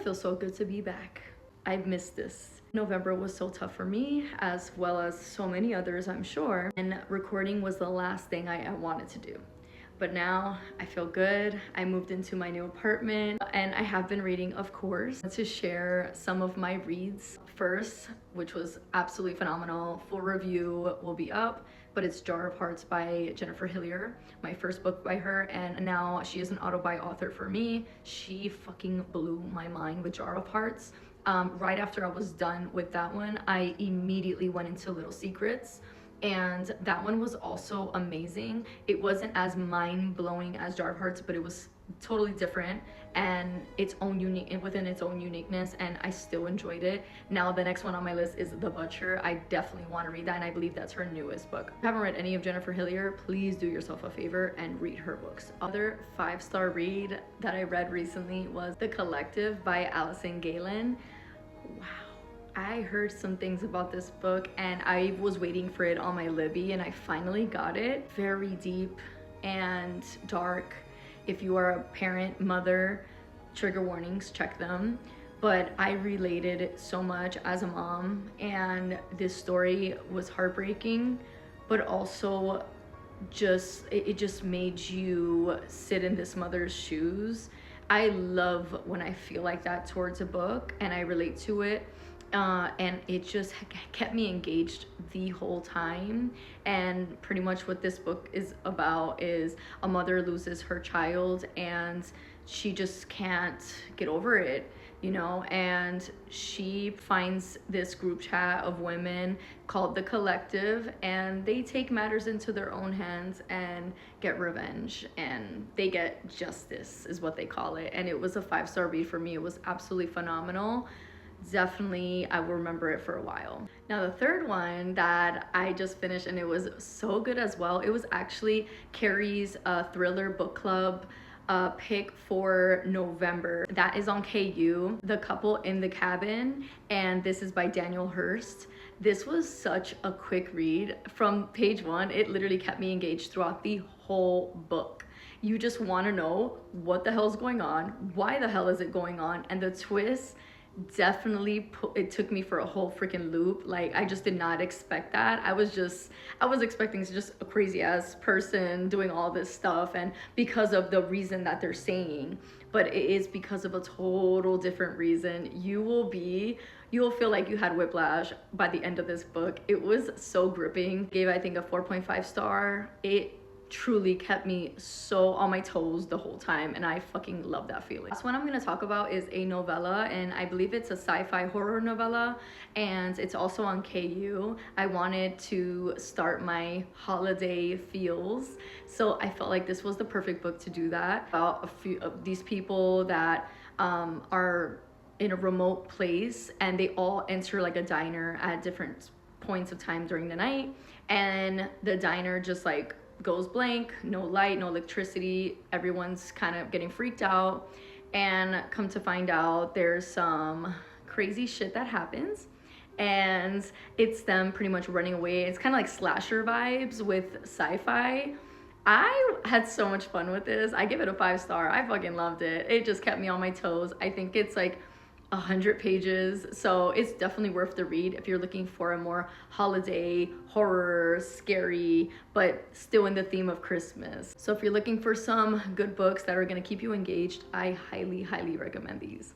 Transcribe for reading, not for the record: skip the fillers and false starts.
feels so good to be back. I've missed this. November was so tough for me, as well as so many others, I'm sure. And recording was the last thing I wanted to do. But now I feel good. I moved into my new apartment and I have been reading, of course, to share some of my reads. First, which was absolutely phenomenal, full review will be up, but it's Jar of Hearts by Jennifer Hillier, my first book by her, and now she is an auto-buy author for me. She fucking blew my mind with Jar of Hearts. Right after I was done with that one, I immediately went into Little Secrets, and that one was also amazing. It wasn't as mind-blowing as Jar of Hearts, but it was totally different and its own unique within its own uniqueness, and I still enjoyed it. Now the next one on my list is The Butcher. I definitely want to read that, and I believe that's her newest book. If you haven't read any of Jennifer Hillier, please do yourself a favor and read her books. Other 5-star read that I read recently was The Collective by Alison Gaylin. Wow. I heard some things about this book and I was waiting for it on my Libby, and I finally got it. Very deep and dark. If you are a parent, mother, trigger warnings, check them. But I related so much as a mom, and this story was heartbreaking, but also it just made you sit in this mother's shoes. I love when I feel like that towards a book and I relate to it. And it just kept me engaged the whole time. And pretty much what this book is about is a mother loses her child and she just can't get over it, you know, and she finds this group chat of women called The Collective, and they take matters into their own hands and get revenge, and they get justice is what they call it. And it was a 5-star read for me. It was absolutely phenomenal. Definitely, I will remember it for a while. Now the third one that I just finished, and it was so good as well, it was actually Carrie's thriller book club pick for November. That is on KU, The Couple in the Cabin, and this is by Daniel Hurst. This was such a quick read. From page 1, it literally kept me engaged throughout the whole book. You just want to know what the hell is going on, why the hell is it going on, and the twist definitely it took me for a whole freaking loop. Like, I just did not expect that. I was expecting just a crazy ass person doing all this stuff, and because of the reason that they're saying, but it is because of a total different reason. You will feel like you had whiplash by the end of this book. It was so gripping. Gave, I think, a 4.5 star. It truly kept me so on my toes the whole time, and I fucking love that feeling. Last one I'm gonna talk about is a novella, and I believe it's a sci-fi horror novella, and it's also on KU. I wanted to start my holiday feels, so I felt like this was the perfect book to do that. About a few of these people that are in a remote place, and they all enter like a diner at different points of time during the night, and the diner just like goes blank, no light, no electricity. Everyone's kind of getting freaked out, and come to find out there's some crazy shit that happens, and it's them pretty much running away. It's kind of like slasher vibes with sci-fi. I had so much fun with this. I give it a 5-star. I fucking loved it. It just kept me on my toes. I think it's like 100 pages, so it's definitely worth the read if you're looking for a more holiday horror, scary, but still in the theme of Christmas. So if you're looking for some good books that are going to keep you engaged, I highly recommend these.